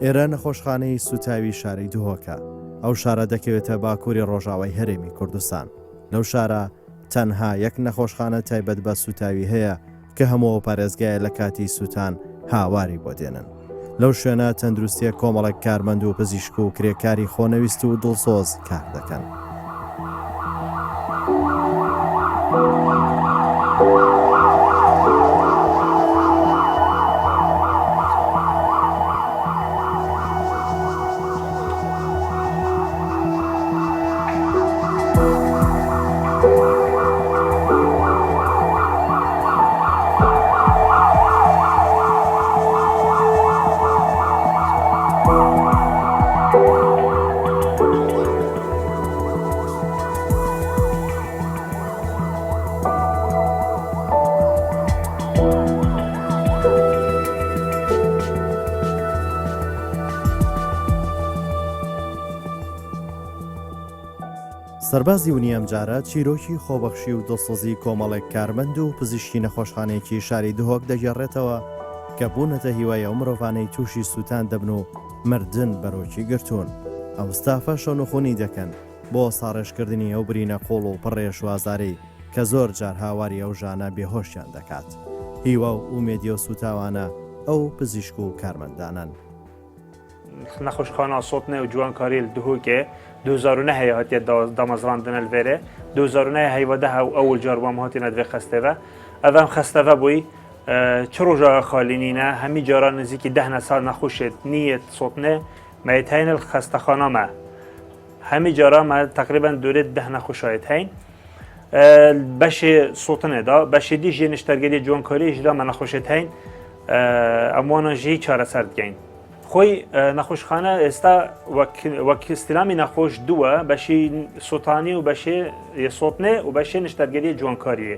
ئێرە نەخۆشخانەی سوتاوی شارەی دوهۆکە. ئەو شارە دەکەوێتە باکووری ڕۆژاوای هەرێمی کوردستان. لەو شارە تەنها یەک نەخۆشخانە تایبەت بە سوتاوی هەیە کە هەموو پارێزگایە لە کاتی سووتان هاواری بۆ دێنن. لەو شوێنە تەندروستیە کۆمەڵێک کارمەند و پزیشک و کرێکاری خۆنەویست و دڵسۆز کار دەکەن. سەربازی ونیەم جارە چیرۆکی خۆبەخشی و دڵسۆزی کۆمەڵێک کارمەند و پزیشکی نەخۆشخانەیەکی شاری دوهۆک دەگەڕێتەوە کە بوونەتە هیوایە و مرۆڤانەی تووشی سووتان دەبن و مردن بەرۆکی گرتوون. ئەو ستافە شەونوخۆنی دەکەن بۆ ساڕێژکردنی ئەو برینە قۆڵ و پڕێشوازارەی کە زۆر جار هاواری ئەو ژانە بێهۆشیان دەکات. هیوا و ئومێدی و سوتاوانە ئەو پزیشک و کارمەندانن. نەخۆشخانە سۆتنێ و جوانکاری دوهۆکێ 2009 هەیە هاتیە دامەزراندنە لڤێرێ 2009 هەیوەدە ئەوڵ جار وام هاتیە دوێ خستێڤە ئەڤەم خستەڤە بووی چ ڕۆژە خالینینە هەمی جاران نزیکی 10 سال نەخۆشێت نیەت سۆتنێ مەیت هەینە خستەخانەمە هەمی جارا مە تقریبان دورێت 10 نەخۆشایەت هەین بەشێ سۆتنێدا بەشێدی ژێ نیشتەرگەری جوانکاری ژدا مە نەخۆشێت هەین ئەموانە ژێی چارەسەر بکەین. خۆی نەخۆشخانە ئێستا وەک استیلامی نەخۆش دووە بەشی سوتانی و بەشێ سۆتنێ و بەشێ نیشتەرگەری جوانکاریە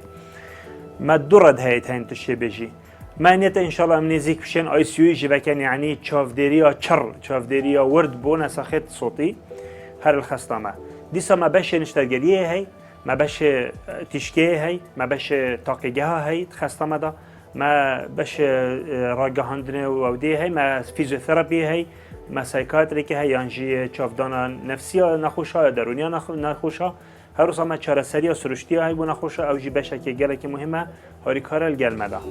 مە دوڕەت هەیەت هەین تشێ بێژی مانێتە ئینشاڵڵا ئەم نێزیک بشێن ئایسیوی ژڤەکەن یعنی چاودێریە چڕ چاودێریە ورد بۆ نەسەخێت سۆتی هەر خەستەمە دیسە مە بەشێ نیشتەرگەریە هەی مە بەشێ تیشکێ هەی مە بەشێ تاقیگەها هەیت خەستەمەدا ما باش راگەهاندنێ و ئەودێ هەی مە فیزیۆتەراپی هەی مە سایکاترێکی هەی یانژی چاودانە نەفسیە نەخۆشە دەرونیا نەخۆشە هەروسا مە چارەسەریە سروشتیە هەی بۆ نەخۆشە ئەوژی بەشێکی گەلێکی مهمە هاریکارە گەلمەدا.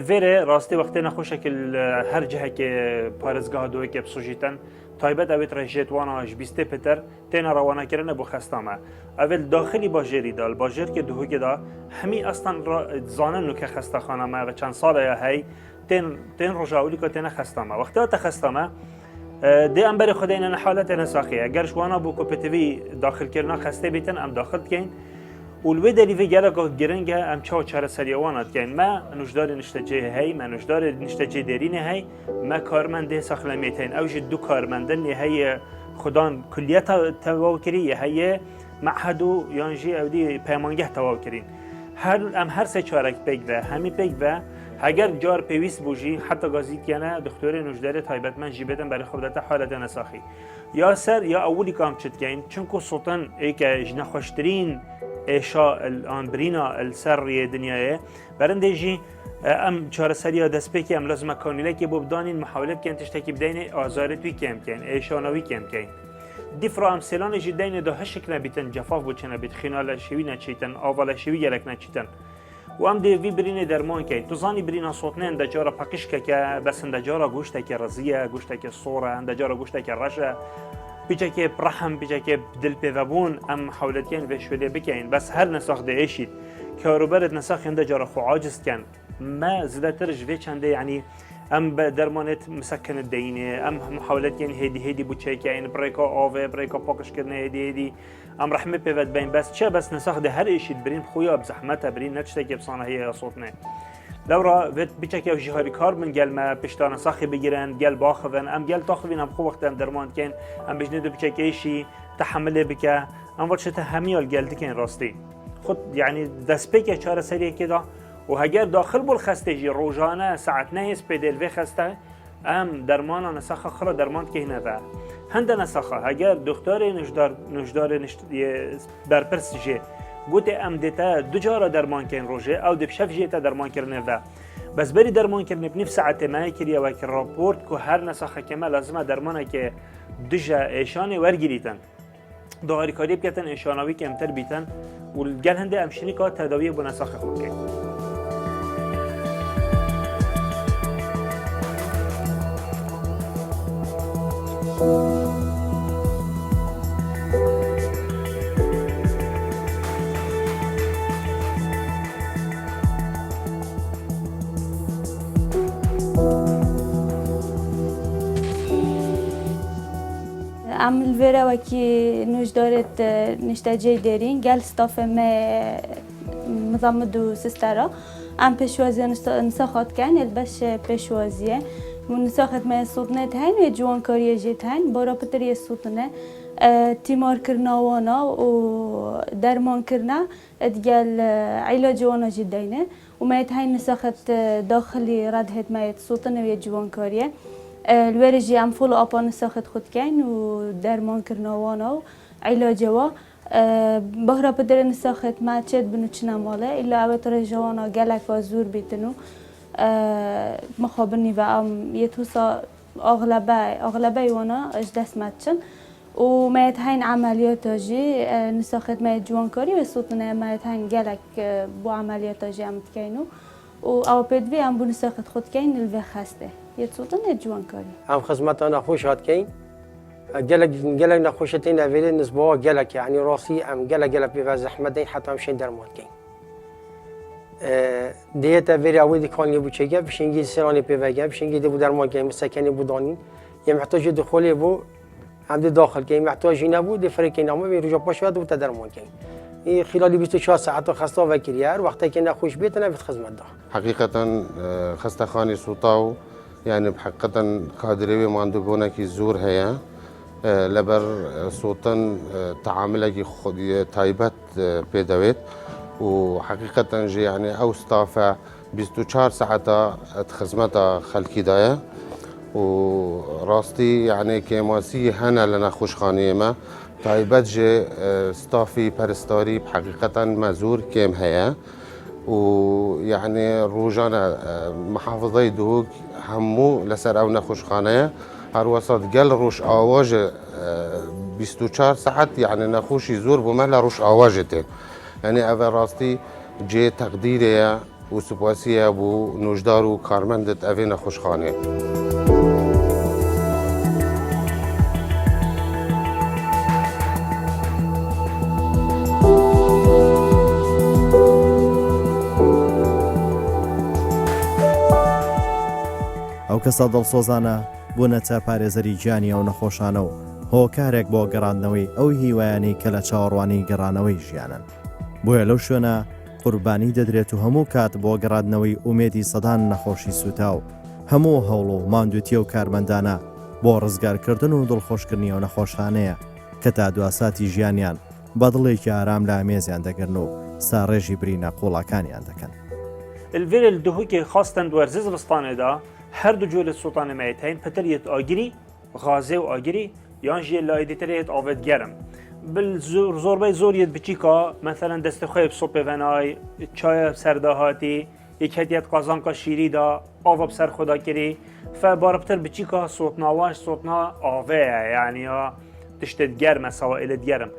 الفيري راستي وقتنا خوشك هر جهه كي بارزگاه دوی که بسوجیتن تایبت اوید رجیت وانا جبیسته پتر تینا روانا کرنه بو خستامه اول داخلی باجری دال باجر که دوی که دا همی اصلا زانن نو که خستخانه ما و چند ساله هی تین رجاولی که تینا خستامه وقتی تا خستامه دی ام بر خدای نه حالت نساخیه گرش وانا بو کوپتیوی داخل کردن خسته بیتن ام داخل کین ولوی دلیوی گله گرنگه ام چاو چهار سریوانات کن ما نوشدار نشتجه هی ما نوشدار نشتجه درینه هی ما کارمنده ساخلمیتین اوج دو کارمندن هی خدان کلیت تواکری هی معهد و یانجی اودی پیمانگه تواکرین هر سه چارک پیک و همی پیک و اگر جار پیوست بوجی حتی گازی کنه دکتر نوشدار تایبت من جیبتن برای خودت حالت نساخی یا سر یا اولی کام چت کین چون کو سلطان ای که جنا خوشترین اشاء الان برینا السری دنیاه برندجی ام چهار سریا دست پکی ام لازم کانیله که بودانین محاوله کن تشتکی بدین آزارتوی کم کن اشانوی کم کن دیفرا امثلان جدین ده هشک نبیتن جفاف بچنه بیت خینال شوی نچیتن آوال شوی گلک نچیتن و ام دی وی برینه درمان کی تو زانی برینا صوتنه اندجارا پاکش که بس اندجارا گوشت که رزیه گوشت که صوره اندجارا گوشت که رشه بیچه که رحم بیچه که دل پیوون ام حولت کن و شوله بکن بس هر نساخ دهشید که روبرت نساخ انده جارا خو عاجز کن ما زده ترج و چنده یعنی ام درمانت مسکن دینه ام محاولت کن هدی بچه که این بریکا آوه بریکا پاکش کردن هدی ام رحمه پیوت بین بس چه بس نساخ ده هر ایشید برین خویا بزحمت برین نچته که بسانه هی صوتنه لورا وقت بیچه که جهاری کار من گل ما پشتان ساخی بگیرن گل باخون ام گل تاخوین ام خو وقت ام درمان کن ام بجنه دو بیچه که ایشی تحمله بکه ام ورشته همیال گل دکن راستی خود یعنی دست پی که چهار سریه که دا و هەگەر داخل بۆ خەستێژی ڕۆژانە سعات نەهێز پێدێلێ خەستە ئەم دەرمانە نەسەخە خڕە دەرمان کەینەوە هەندە نەسەخە هەگەر دکتۆری نوشدارێ بەرپرسژێ گوتێ ئەم دێتە دوجارە دەرمانکەین ڕۆژێ ئەو دەپشەف ژێتە دەرمانکردنێدا بەسبەری دەرمانکردنی بنیف سعاتێمایە کردیەوەکە ڕاپۆرت و هەر نەسەخەکەمە لازمە دەرمانێکێ دژە ئێشانی وەرگریتن داواریکاری بکەن ئێشاناوی کەمتر بیتن و گەل هەندێ ئەمشنیکە تەداویە بۆ نەسەخە خۆکەین ام الفيرا وكي نوش دارت نشتاجي دارين قال ستاف ما مضمدو سسترا ام بشوازي نساخت كان البش بشوازيه ونساخت ما صوتنت هين وجوان كاريه جيت هين بارا بتري صوتنا تیمار کرنا وانا و درمان کرنا ادقال علاج وانا جدينه وما هاي نسخت داخلي ردهت ما صوتنا ويا جوان كاريه الورجي ام فولو اب نسخت خود كاين و درمان کرنا وانا و علاج وا بهرا بدر نسخت ما تشد بنوچنا ماله الا اوت رجوانا گلک زور بیتنو مخابرني و ام يتوسا اغلبه وانا اجدس ماتشن و ما هاين عمليات جي نسخت ما جوانكاري و صوتنا ما هاين گلک بو عمليات جي ام تكينو و او بدوي ام بو نسخت خود كاين الوي خسته يتصوتنا جوانكاري ام خدمتنا خوش هات كاين گلک نخوشتين اويلي نسبه گلک يعني راسي ام گلک بي زحمتين حتى مشين درمان كاين ديتا فيري اودي كان يبو چيگه بشنگي سراني بيوگه بشنگي دي بو درمان كاين مسكني بو دانين يمحتاج دخول بو عند داخل كاين محتاج نبود دي فريق نامه بيرجع باش ود وتدرمان كاين خلال 24 ساعت خسته وكريار وقتی که نخوش بیت نبید خدمت ده حقیقتا خستخانی سوتاو يعني بحقیقتا کادری ماندوگونه کی زور هيا لبر صوتن تعامل خود تایبت پیداوید و حقیقتا جي يعني او استافه 24 ساعت خدمت خلقی دايه و راستي يعني كماسي هنا لنا خوشخانه ما تایبت جه ستافي پرستاری بحقیقتا مزور كم هيا و يعني روجانا محافظه دوك همو لسر او نخوشخانه هر وسط قل روش آواج 24 ساعت يعني نخوشي زور بمهلا روش آواجته يعني اول راستي جه تقديريه و سپاسيه بو نوجدار و کارمندت اوه نخوشخانه ئەو کەسە دڵسۆزانە بوونەتە پارێزەری گیانی ئەو نەخۆشانە و هۆکارێک بۆ گەڕاندنەوەی ئەو هیوایانەی کە لە چاوەڕوانی گەڕانەوەی ژیانن بۆیە لەو شوێنە قوربانی دەدرێت و هەموو کات بۆ گەڕاندنەوەی ئومێدی سەدان نەخۆشی سوتا و هەموو هەوڵ و ماندووتیە و کارمەندانە بۆ ڕزگارکردن و دڵخۆشکردنی ئەو نەخۆشانەیە کە تا دواساتی ژیانیان بەدڵێکی ئارام لە ئامێزیان دەگرن و ساڕێژی برینە قوڵەکانیان دەکەن. الفير الدهوكي خاصة دوارزز بستانه دا هر دو جول السلطان ميتين پتريت آگيري غازي و آگيري يانجي لايدي تريت آفد گرم بالزور زوربای زوریت بچیکا مثلا دست خوی بصوب ونای چای سردهاتی یک هدیت قازانکا شیری دا آوا بسر خدا کری فباربتر بچیکا صوتناواش صوتنا آوه يعني تشتد گرم سوائل گرم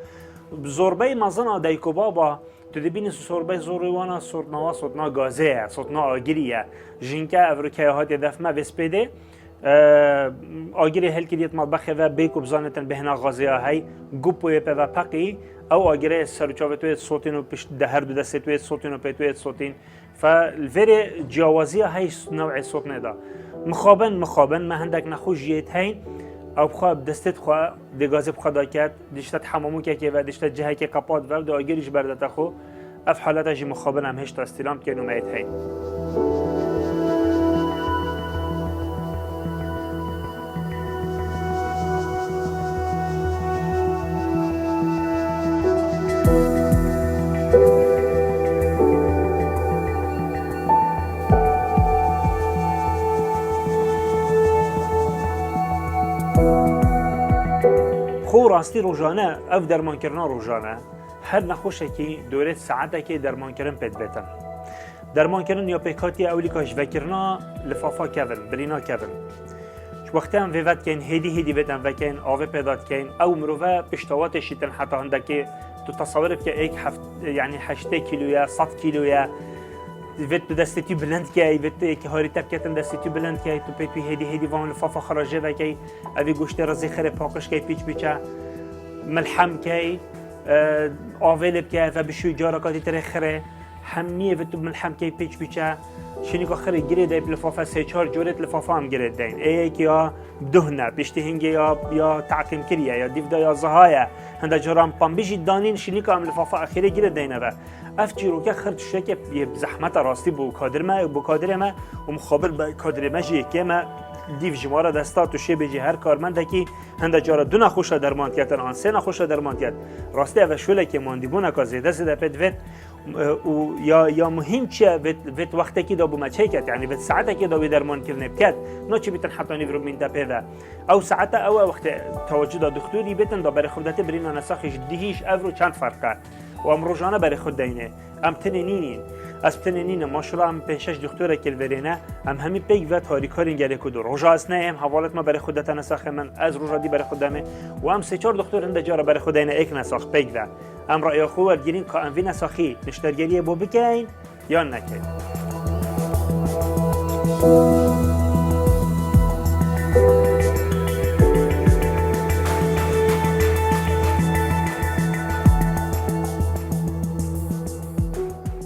زوربای مزنا دایکو بابا تدبین زوربای زوریوانا صوتناوا صوتنا گازه صوتنا آگیریه جنکه افریقای هاتی دفمه وسپیده آگیری هل کلیت مطبخه و بیکو بزانتن بهنا غازیه های گوپوی په و پقی او آگیری سرچاوتوی صوتین و پشت ده هر دو دستوی صوتین و پیتوی صوتین فالفری جوازیه های نوع صوت ندا مخابن ما هندک نخوش جیت هین او بخواب دستت خواه دی گازی بخواه داکت دیشتت حمامو که و دیشتت جهه که قپاد و دی آگیریش بردت خو اف حالتا جی مخابن هم هشت استیلام که نومید هین راستی روزانه اف درمان کردن روزانه هر نخوشه که دوره ساعته که درمان کردن پد بتن درمان کردن یا پیکاتی اولی کاش وکرنا لفافا کردن برینا کردن وقتی هم وقت کن هدی بدن و کن آب پیدات کن او مروه پشتوات شیتن حتی هنده که تو تصور که یک یعنی 8 کیلویه 100 کیلویه وقت به دستی بلند که وقت یک هاری تبکتن دستی بلند که تو پیپی هدی وان لفافا خراجه و که اوی گوشت رزی خره پاکش که پیچ بیچه ملحم که آویل بکه و بشوی جارکاتی تره خره همیه وقت ملحم که پیچ بیچه شنی که خیلی گیره دای لفافه 3-4 جورت لفافه هم گیره داین ایک یا دهنه پشت هنگی یا تعقیم کریه یا دیو یا زهایه هنده جرام پنبیجی دانین شنی که هم لفافه اخیره گیره داینه و اف چیروکه خرد شده که زحمت راستی بو کادر ما و مخابر با کادر ما جیه که ما دیو جماره دستات و شی بجی هر کارمنده که هنده جارا دو نخوش درمان کردن آن 3 نخوش درمان کرد راستی اوه شوله که ماندیبونه که زیده پد و یا مهم چه وقت وقتی که دابو مچه کرد یعنی وقت ساعتی که دابی درمان کردن بکرد نه چی بیتن حتی نیورو من دپیده او ساعت او وقت توجه دکتری بیتن دا برای خودت برین نساخش دیهیش افرو چند فرقه و ام روزانه برای خود دینه ام تنینین از تنینین ماشاءالله ام 5-6 دکتر کل ورینه ام همین پیگ و تاریکارین گله کدو روزا اسنه ام حوالت ما برای خودت نساخ من از روزا دی برای خودمه و ام 3-4 دکتر هنده جارا برای خود دینه یک نساخ پیگ و ام رأی خوب گیرین که ام وی نساخی نشترگیری بو بکین یا نکین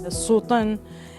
سوطن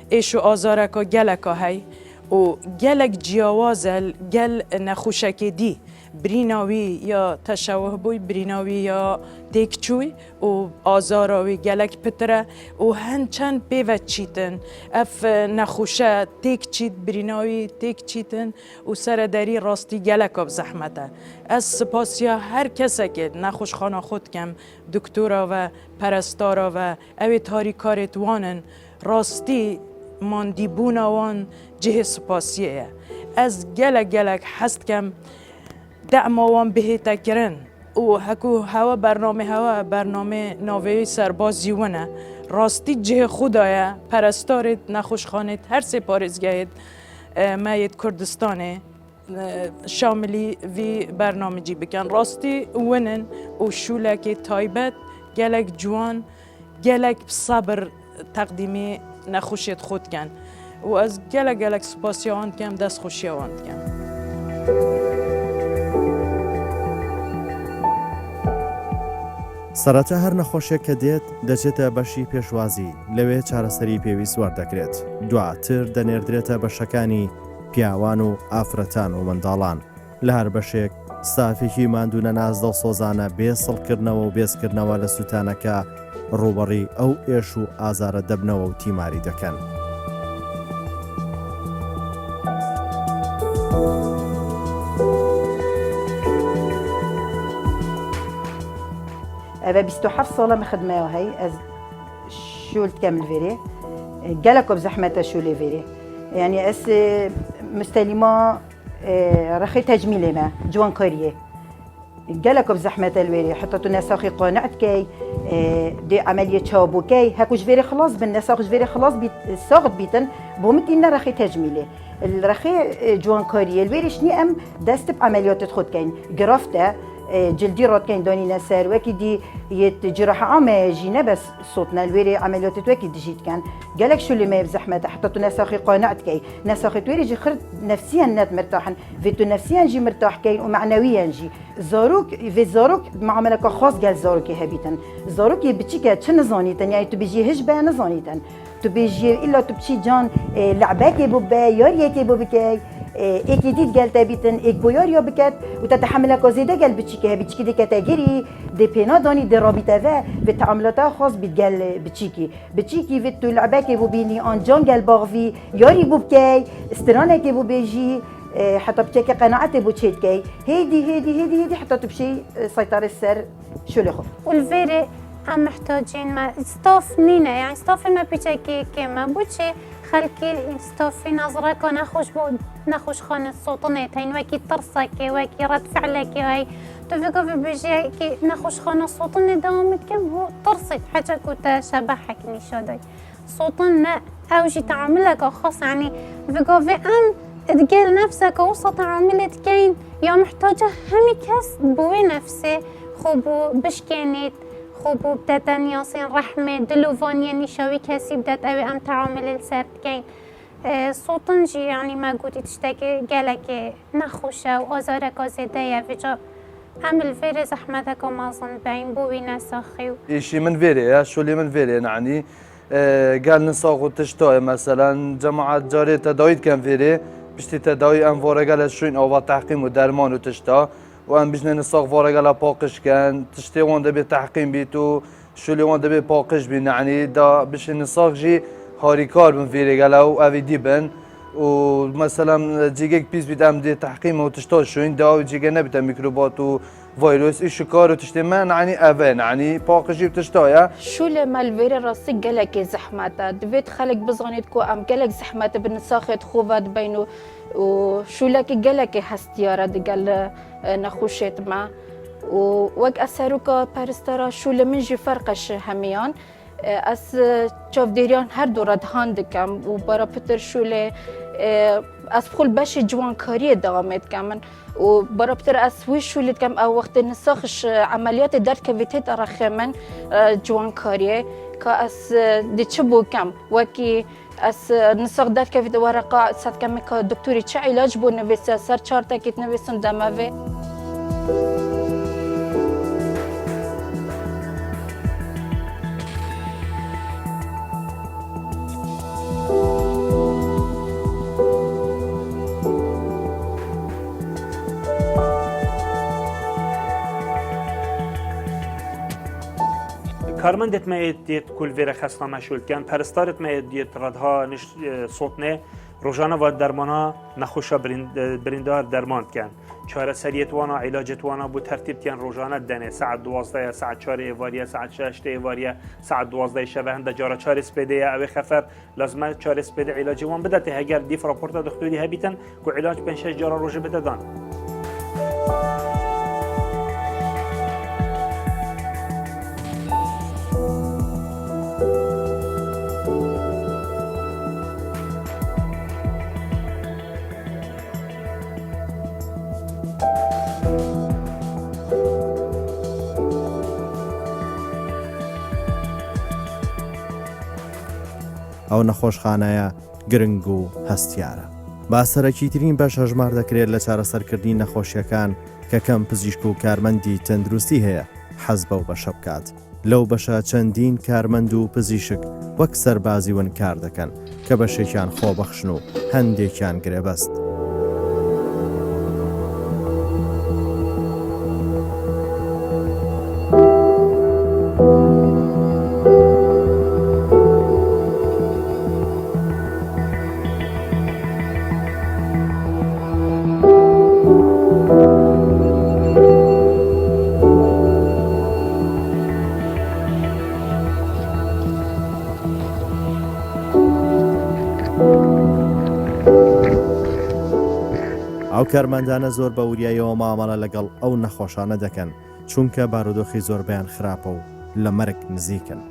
ایشو آزارکا گلکا هی و گلک جیاوازل گل نخوشکی دی بریناوی یا تشوه بوی بریناوی یا دیکچوی و آزاراوی گلک پتره و هنچند بیوت چیتن اف نخوشه تیک چیت بریناوی تیک چیتن و سرداری راستی گلک اب زحمته از سپاسیا هر کسی که نخوش خانه خود کم دکتورا و پرستارا و اوی تاریکارت وانن راستی ماندیبونا وان جه سپاسیه از گلک هست کم دعموان بهتا کرن و هکو هوا برنامه ناوی سربازی ونه راستی جه خدایه پرستارت نخوشخانت هر سه پارزگاهت مایت کردستانه شاملی وی برنامه جی بکن راستی ونن و شولک تایبت گلک جوان گلک صبر تقدیمی نخوشیت خود کن و از گلک سپاسی آن کم دست خوشی آن کم سەرەتا هەر نەخۆشیێک کە دێت دەچێتە بەشی پێشوازی لەوێ چارەسەری پێویست وەردەکرێت دواتر دەنێردرێتە بەشەکانی پیاوان و ئافرەتان و منداڵان لە هەر بەشێک ستافێکی ماندوونە ناز دڵسۆزانە بێسڵکردنەوە و بێزکردنەوە لە سوتانەکە ڕوبەڕی ئەو ئێش و ئازارە دەبنەوە و تیماری دەکەن. أبا 27 سالة مخدمة هاي از شغل كامل فيري جالكوا بزحمة شغل فيري يعني اس مستلمة رخي تجميل ما جوان كاريه جالكوا بزحمة الفيري حتى تنساخي قانعت كي دي عملية شابو كي هكوش فيري خلاص بالنساخ فيري خلاص بيت ساقط بيتن بومت إننا رخي تجميله الرخي جوان كاريه الفيري شني أم دست بعمليات تخد كين جرافته جلدي رات كاين داني نسر وكي دي جراحة عامة جينا بس صوتنا الويري عمليات وكي دي جيت كان قالك شو اللي ما بزحمة حتى تنساخي قناعت كي نساخي تويري جي خرت نفسيا نات مرتاحا فيتو نفسيا جي مرتاح كاين ومعنويا جي زاروك في زاروك معاملك خاص قال زاروك هبيتن زاروك بتشيكا تشن زانيتن يعني تو بيجي هجبه نزانيتن تو بيجي الا تو بتشي جان لعباكي بوبا ياريكي بوبكي ایکی دید گل تابیتن ایک بویار یا بکت و تتحمل کازیده گل بچی که بچی دی کاتگوری دی پینا دانی دی رابطه و تعاملات خاص بید گل بچی کی و تو لعبه که بو بینی آنجان گل باغوی یاری بو بکی استرانه که بو بیجی حتى بتشكي قناعتي بوتشيت كي هيدي حتى تمشي سيطرة السر شو اللي خو والفيري ام محتاجين ما ستاف نينا يعني ستاف ما بيجي كيما بوشي خلكي ستافي نظرك ونخوش نخوش خانة صوتني تين وكي ترسك وكي رد فعلك هاي تفكر في بيجي كي نخوش خانة صوتني دوامت كم هو ترسك حاجة كنت شبحك نشادي صوتنا أو شي تعاملك خاص يعني فكر في تقول نفسك وسط عاملة كين يا محتاجة همي كاس بوي نفسي خوبو بشكينيت خوبو بدتن ياسين رحمة دلوفانيا نشاوي كاسي بدت أوي أم تعامل السرد كين صوتنجي يعني ما قوتي تشتكي قالك نخوشة وأزارك زيدايا فيجا أم الفيري زحمتك ومازن باين بوي ناساخيو إيشي من فيري شو اللي من فيري يعني قال نساق وتشتاي مثلا جماعة جاري تداويد كان فيري بشتي تداوي ام فورقال شوين او تحقيم ودرمان وتشتا وام بجنا نساق فورقال باقش كان تشتي وان دبي تحقيم بيتو شو اللي وان دبي باقش بين يعني دا باش نساق جي هاريكار من فيرقال او افي ديبن ومثلا جيجيك بيس بيت ام دي تحقيم وتشتا شوين دا جيجا نبت ميكروبات و فيروس ايش كار وتشتي ما يعني افين يعني باقش بتشتايا شو لما الفيري راسك قالك زحمات دفيت خلق بزغنيتكو ام قالك زحمات بنساخت خوفات بينو وشو لك قالك هستيارة قال نخوشت ما ووك أساروكا بارسترا شو لمنجي فرقش هميان أس شوف ديريان هر دو ردهان دكم وبرا بتر شو لي أس بخول باشي جوان كارية دوامت كمان وبرا بتر أس ويش شو لتكم أو وقت نساخش عمليات درد كفيتيت أرخمن جوان كارية كأس دي تشبو كم وكي أس نساق درد كفيت ورقة سات كم كدكتوري تش علاج بو نفيس سر شارتا كيت نفيسون دماغي کارمندت ما دید کل ویر خسته مشغول کن پرستارت ما دید ردها نش صوتنه روزانه و درمانا نخوشا بریندار درمان کن چاره سریت وانا علاجت وانا بو ترتیب کن روزانه دنه ساعت 12 ساعت 4 ایواریه ساعت 6 ایواریه ساعت 12 شب هنده جارا 4 اسپیده اوی خفر لازمه 4 اسپیده علاجی وان بدته اگر دیف راپورت دکتری هبیتن کو علاج 5 جارا روز بده دان ئەو نەخۆشخانەیە گرنگ و هەستیارە. باسەرەکیترین بەش هەژمار دەکرێت لە چارەسەرکردنی نەخۆشیەکان کە کەم پزیشک و کارمەندی تەندروستی هەیە حەز بەو بەشە بکات. لەو بەشە چەندین کارمەند و پزیشک وەک سەربازی ون کار دەکەن کە بەشێکیان خۆبەخشن و هەندێکیان گرێبەست. ئەو کارمەندانە زۆر بە وریایەوە مامەڵە لەگەڵ ئەو نەخۆشانە دەکەن چونکە بارودۆخی زۆربیان خراپە و لە مەرگ نزیکن.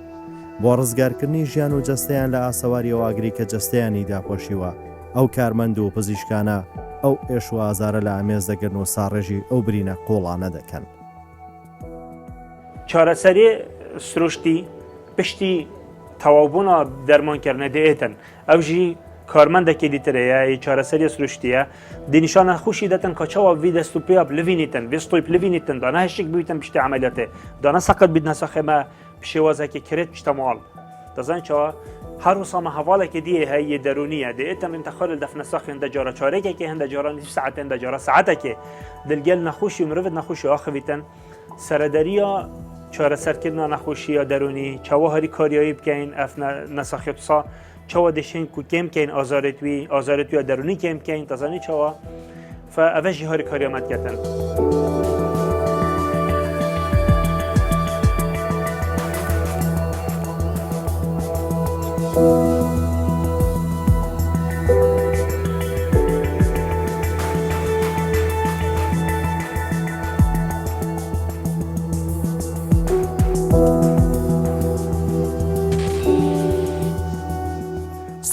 بۆ ڕزگارکردنی ژیان و جەستەیان لە ئاسەواریەوە ئاگری کە جەستەیانی داپۆشیوە ئەو کارمەند و پزیشکانە ئەو ئێش و ئازارە لە ئامێز دەگرن و ساڕێژی ئەو برینە قوڵانە دەکەن. چارەسەری سروشتی پشتی تەواوبوونا دەرمانکردنە دەێتن ئەو ژی کارمەندێکی دیترەیە چارەسەری سروشتیە دینیشانە خوشی دەتن کە چاوە وی دەست و پێیا بلڤینیتن وێستۆی بلڤینیتن دانا هەشتێک بوویتن پشتی عملیاتێ دانا سەقەت بیت نەسەخێمە پشێوازێکی کرێت پشتە ماڵ دەزان چاوە هەر وسامە هەواڵێکی دیێ هەیە دەرونیە دەێتن انتەخۆر دەفنەسەخێن دەجارە چارێکێکی هەندە جاران ساعتێن دەجارە ساعتێکێ دڵگەل نەخۆشی و مرۆڤت نەخۆشی ئاخەویتن سەرەدەریە چارەسەرکردنا نەخۆشیە دەرونی چاوە هەری کاریایی بکەین ئەف نەسەخێتسا چاوە دەشین کو کێم کەین ئازارەتویە دەرونی کێم کەین دەزانی چاوە ئەڤەژی هەری کاریامەتکەتن.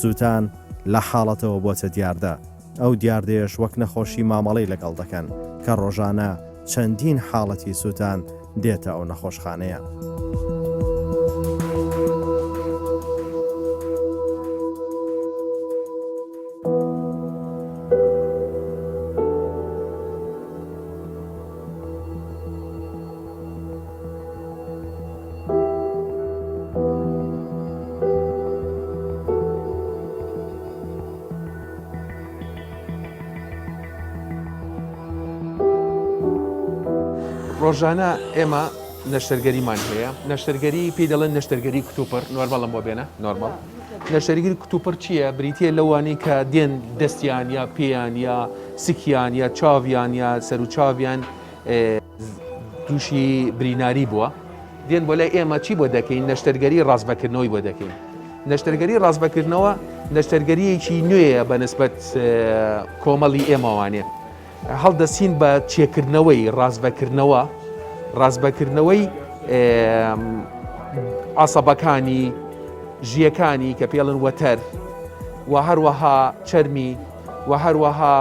سووتان لە حاڵەتەوە بۆتە دیاردە ئەو دیاردەیەش وەک نەخۆشی مامەڵەی لەگەڵ دەکەن کە ڕۆژانە چەندین حاڵەتی سووتان دێتە ئەو نەخۆشخانەیە. ڕۆژانە ئێمە نەشتەرگەریمان هەیە نەشتەرگەری پێی دەڵێن نەشتەرگەری کتوپەر نۆرمەڵم بۆ بێنە نۆرمەڵ نەشتەرگەری کتوپەر چییە؟ بریتە لەوانی کە دێن دەستیان یا پێیان یا سکیان یا چاویان یا سەر و چاویان تووشی بریناری بووە دێن بۆ لای ئێمە چی بۆ دەکەین نەشتەرگەری ڕازبەکردنەوەی بۆ دەکەین نەشتەرگەری ڕازبەکردنەوە نەشتەرگەریەکی نوێیە بە نسبەت کۆمەڵی ئێمەوانێ هەڵدەسین بە چێکردنەوەی ڕازبەکردنەوەی عەسەبەکانی ژیەکانی کە پێڵن وەتەر و هەروەها چەرمی و هەروەها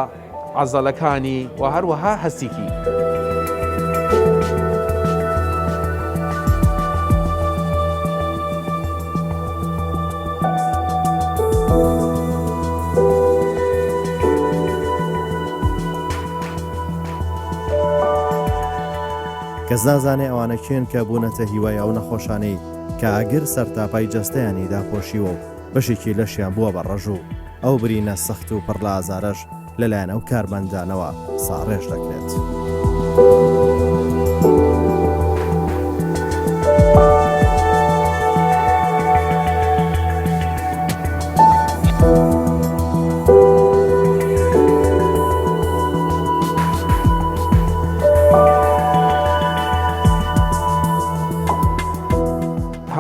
عەزەڵەکانی و هەروەها هەستێکی. کەس نازانێ ئەوانە کێن کە بوونەتە هیوای ئەو نەخۆشانەی کە ئاگر سەرتاپای جەستەیانی داپۆشیوە و بەشێکی لەشیان بووە بە ڕەژوو ئەو برینە سەخت و پڕ لە ئازارەش لەلایەن ئەو کارمەندانەوە ساڕێژ دەکرێت.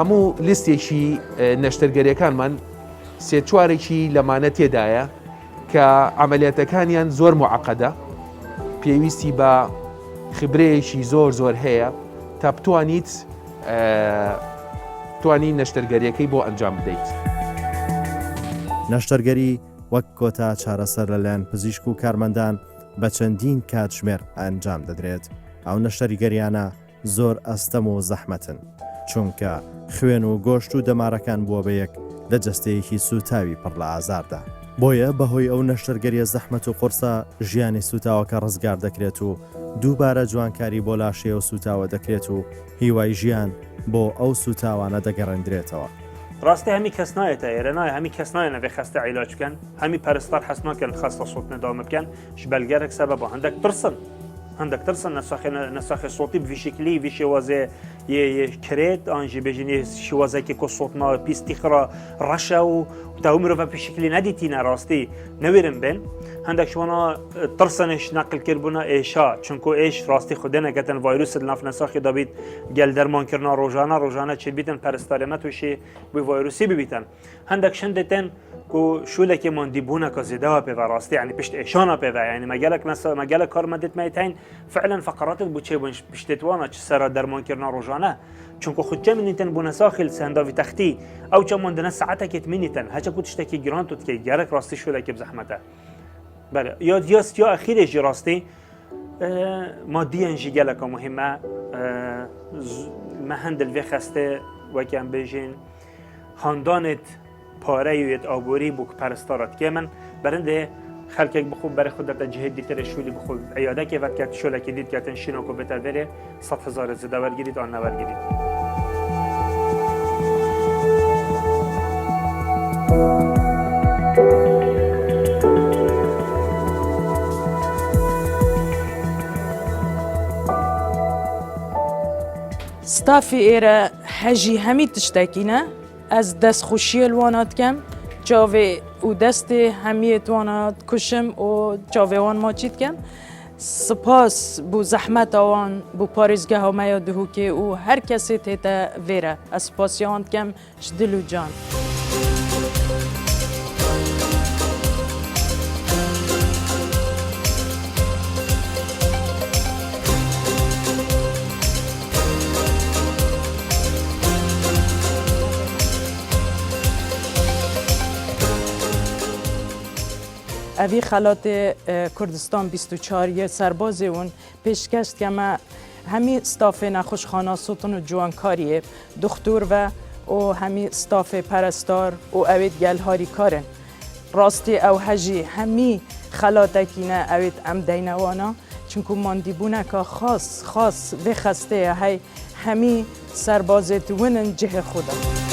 هەموو لیستێکی نەشتەرگەریەکانمان سێ چوارێکی لەمانە تێدایە کە عملیاتەکانیان زۆر معقەدە پێویستی بە خبرەیەکی زۆر هەیە تا بتوانیت توانی نەشتەرگەریەکەی بۆ ئەنجام بدەیت. نەشتەرگەری وەک کۆتا چارەسەر لەلایەن پزیشک و کارمەندان بە چەندین کاتژمێر ئەنجام دەدرێت. ئەو نەشتەریگەریانە زۆر ئەستەم و زەحمەتن چونکە خوێن و گۆشت و دەمارەکان بووە بە یەک لە جەستەیەکی سوتاوی پڕ لە ئازاردا. بۆیە بەهۆی ئەو نەشتەرگەریە زەحمەت و قورسە ژیانی سوتاوەکە ڕزگار دەکرێت و دووبارە جوانکاری بۆ لاشەیە و سوتاوە دەکرێت و هیوای ژیان بۆ ئەو سوتاوانە دەگەڕێندرێتەوە. ڕاستی هەمی کەس نایەتە ئێرە نایە هەمی کەس نایە نەبێ خەستە عیلاج بکەن هەمی پەرستار حەز ناکەن خەستە سوت نەداوام بکەن ji belgerek sebeb هەندێک ترسن نەساخی سوتی بڤی شکلی vî şêwazê yê kirêt an jî bêjin şêwazekê ku sotna pîstî xira reşe û te hû mirov pêşikilî nedîtîne rastî newêrin bên هەندێک شوانە ترسنش نقل کردبوونا ئێشا چونکو ئێش ڕاستی خودێ نەگەتن ڤایرۆس ناف نەساخی دەبیت گەل دەرمانکردنا ڕۆژانە چێ بیتن پەرستارێنە تووشی بوی ڤایرۆسی ببیتن هەندێک شندێتن و شوولێکێمان دیبوونەکە زێدەوە پێوە ڕاستی ینی پشت ئێشانە پێوە ینی مەگەلە کارمەندێتمەتین فعلا فقراتت بوو چێ بوون پشتێتوانە چ سەرە دەرمانکردنا ڕۆژانە چونکو خودچە منیتن بوونە ساخیل سەنداوی تەختی ئەو چەماندنە سەعەتێکت منیتن هەچە کو تشتێکی گران تو دکەی گەرەک ڕاستی شوولێکی بزەحمەتە بله یا آخرش راستی مادیاً جیگله که مهمه ما هندل وی خسته وکم بیجین خاندانت پاره یویت آبوری بوک پرستارت که من برنده خلقك بخو برای خودت جهت دیتر شولی بخو عیاده که وقت شوله که دید که تنشینو کو بهتر بره 100,000 زده ورگیرید آن نورگیرید ستافی ئێرە هەژی هەمی تشتێکینە ئەس دەستخوشیە لوانات کەم چاوێ و دەستێ هەمیێتوانات کوشم و چاوێوان ماچیت کەم سپاس بوو زەحمەتەوان بوو پارێزگەهەمەیە دهوکێ و هەر کەسێ تێتە vêre ئەس سپاسیان کەم ji dil û can. اوی خلات کردستان 24 یه سرباز اون پیشکش که ما همی استاف نخوشخانه سوتن و جوانکاریه دکتر و همی استاف پرستار و اوید گل هاری کارن راستی او هجی همی خلاتکینه اوید ام دینوانا چونکو ماندیبونه که خاص و خسته هی همی سربازت ونن جه خدا